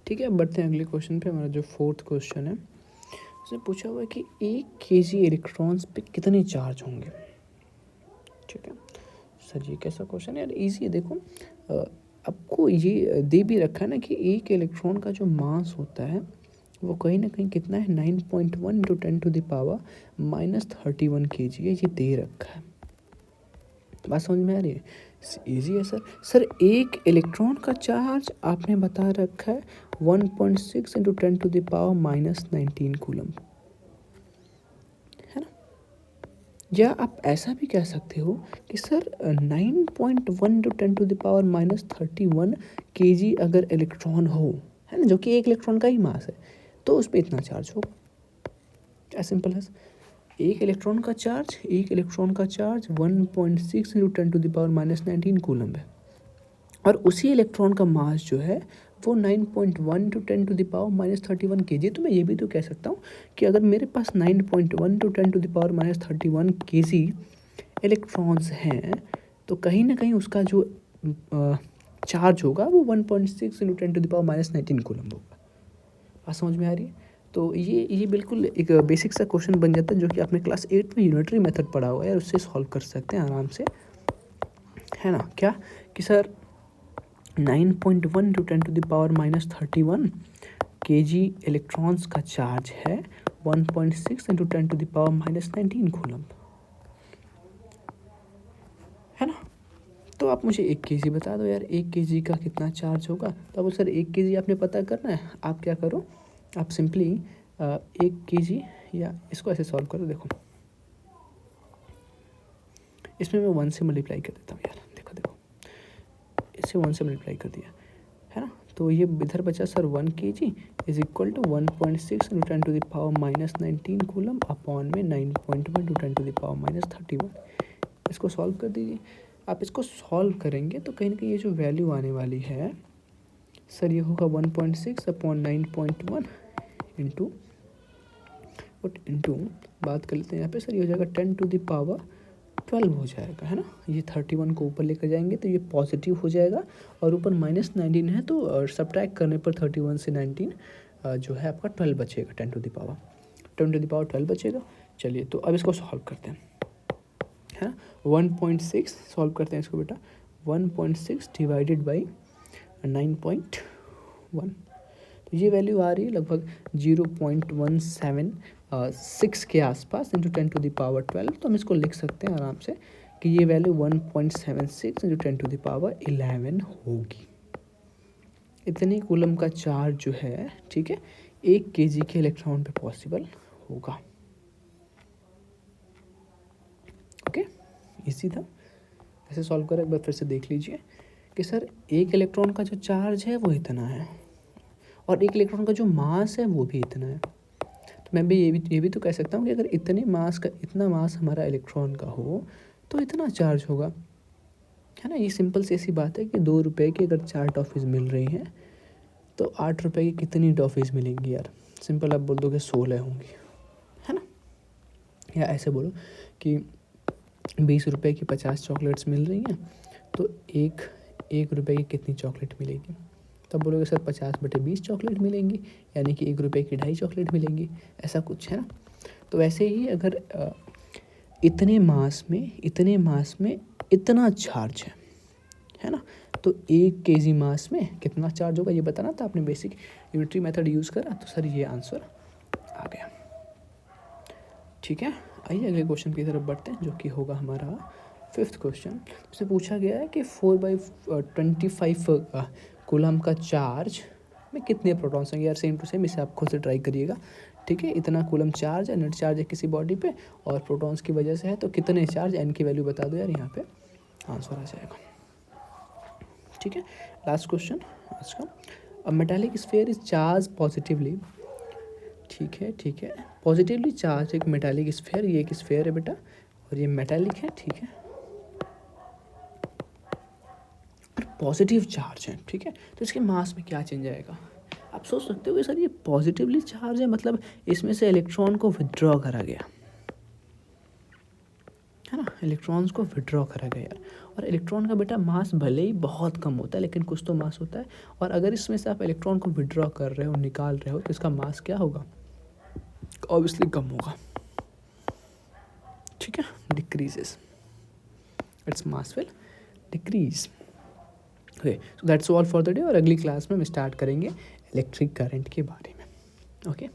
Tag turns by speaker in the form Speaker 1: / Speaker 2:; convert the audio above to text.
Speaker 1: ठीक है, अब बढ़ते हैं अगले क्वेश्चन पे। हमारा जो फोर्थ क्वेश्चन है उसमें पूछा हुआ है कि 1 kg इलेक्ट्रॉन्स पे कितने चार्ज होंगे। ठीक है सर, ये कैसा क्वेश्चन है यार, इजी है। देखो आपको ये दे भी रखा है ना कि एक इलेक्ट्रॉन का जो मास होता है वो कहीं ना कहीं कितना है, 9.1 इंटू 10⁻⁻31 kg है, ये दे रखा है। बात समझ में आ रही है, इजी है सर। सर एक इलेक्ट्रॉन का चार्ज आपने बता रखा है 1.6 इंटू 10⁻⁻19 कूलम, है ना। या आप ऐसा भी कह सकते हो कि सर 9.1 इंटू 10⁻⁻31 kg अगर इलेक्ट्रॉन हो, है ना, जो कि एक इलेक्ट्रॉन का ही मास है, तो उस पर इतना चार्ज होगा। क्या सिंपल है, एक इलेक्ट्रॉन का चार्ज 1.6 इंटू 10⁻⁻19 कूलम है, और उसी इलेक्ट्रॉन का मास जो है वो 9.1 टू 10⁻31 kg। तो मैं ये भी तो कह सकता हूँ कि अगर मेरे पास 9.1 टू 10⁻31 kg इलेक्ट्रॉन्स हैं, तो कहीं ना कहीं उसका जो चार्ज होगा वो 1.6 इंटू 10⁻19 कूलम होगा। बात समझ में आ रही है। तो ये बिल्कुल एक बेसिक सा क्वेश्चन बन जाता है, जो कि आपने क्लास 8 में यूनिटरी मेथड पढ़ा हुआ है, उससे सॉल्व कर सकते हैं आराम से, है ना। क्या कि सर 9.1 टू 10⁻31 kg इलेक्ट्रॉन्स का चार्ज है 1.6 इंटू 10⁻19 कूलम, है ना। तो आप मुझे 1 kg बता दो यार, 1 kg का कितना चार्ज होगा। तो अब सर 1 kg आपने पता करना है, आप क्या करो, आप सिंपली 1 kg, या इसको ऐसे सॉल्व करो। देखो इसमें मैं 1 से मल्टीप्लाई कर देता हूँ यार, देखो देखो, इससे 1 से मल्टीप्लाई कर दिया, है ना। तो ये इधर बचा sir 1 kg is equal to 1.6 into 10⁻⁻19 coulomb upon में 9.1 टू 10⁻31। इसको सॉल्व कर दीजिए। आप इसको सॉल्व करेंगे तो कहीं ना कहीं ये जो वैल्यू आने वाली है सर, ये होगा 1.6 अपॉन 9.1 इंटू बात कर लेते हैं यहाँ पे सर, ये हो जाएगा 10⁻12 हो जाएगा, है ना। ये 31 को ऊपर लेकर जाएंगे तो ये पॉजिटिव हो जाएगा, और ऊपर -19 है तो सब्ट्रैक्ट करने पर 31 से 19 जो है आपका 12 बचेगा, 10⁻12 बचेगा। चलिए तो अब इसको सॉल्व करते हैं, है 1.6 सॉल्व करते हैं इसको बेटा। 1.6 डिवाइडेड बाई 9.1, तो ये वैल्यू आ रही है लगभग 0.176 के आसपास इंटू 10⁻12। तो हम इसको लिख सकते हैं आराम से कि ये वैल्यू 1.76 इंटू 10⁻11 होगी। इतनी कूलम का चार्ज जो है, ठीक है, 1 kg के इलेक्ट्रॉन पे पॉसिबल होगा। ओके, इसी था, ऐसे सॉल्व करें। एक बार फिर से देख लीजिए कि सर एक इलेक्ट्रॉन का जो चार्ज है वो इतना है, और एक इलेक्ट्रॉन का जो मास है वो भी इतना है। तो मैं भी ये भी तो कह सकता हूँ कि अगर इतना मास हमारा इलेक्ट्रॉन का हो तो इतना चार्ज होगा, है ना। ये सिंपल सी ऐसी बात है कि 2 रुपये की अगर 4 टॉफ़ीज़ मिल रही हैं तो 8 रुपये की कितनी टॉफ़ीज़ मिलेंगी यार। सिंपल आप बोल दोगे 16 होंगी, है ना। या ऐसे बोलो कि 20 रुपये की 50 चॉकलेट्स मिल रही हैं, तो एक रुपये की कितनी चॉकलेट मिलेगी। तब बोलोगे सर 50/20 चॉकलेट मिलेंगी, यानी कि 1 रुपये की 2.5 चॉकलेट मिलेंगी, ऐसा कुछ, है ना। तो वैसे ही अगर इतने मास में इतना चार्ज है ना, तो 1 kg मास में कितना चार्ज होगा ये बताना था आपने। बेसिक यूनिटरी मेथड यूज़ करा तो सर ये आंसर आ गया। ठीक है, आइए अगले क्वेश्चन की तरफ बढ़ते हैं, जो कि होगा हमारा 5th क्वेश्चन। इससे पूछा गया है कि 4/25 कूलम का चार्ज में कितने प्रोटॉन्स होंगे। यार सेम टू सेम, इसे आप खुद से ट्राई करिएगा। ठीक है, इतना कूलम चार्ज है, नेट चार्ज है किसी बॉडी पे, और प्रोटॉन्स की वजह से है, तो कितने चार्ज, एन की वैल्यू बता दो यार, यहाँ पे आंसर आ जाएगा। ठीक है, लास्ट क्वेश्चन आज का। अ metallic sphere is charge positively. ठीक है, पॉजिटिवली चार्ज एक मेटालिक स्फीयर, ये एक स्फीयर है बेटा, और ये मेटालिक है, ठीक है, और पॉजिटिव चार्ज है, ठीक है। तो इसके मास में क्या चेंज आएगा। आप सोच सकते हो कि सर ये पॉजिटिवली चार्ज है, मतलब इसमें से इलेक्ट्रॉन को विथड्रॉ करा गया, है ना, इलेक्ट्रॉन्स को विड्रॉ करा गया यार। और इलेक्ट्रॉन का बेटा मास भले ही बहुत कम होता है लेकिन कुछ तो मास होता है, और अगर इसमें से आप इलेक्ट्रॉन को विड्रॉ कर रहे हो, निकाल रहे हो, तो इसका मास क्या होगा, ऑब्वियसली कम होगा, ठीक है, decreases, its mass will decrease. Okay, so that's all for the day, और अगली क्लास में हम स्टार्ट करेंगे इलेक्ट्रिक करंट के बारे में। ओके।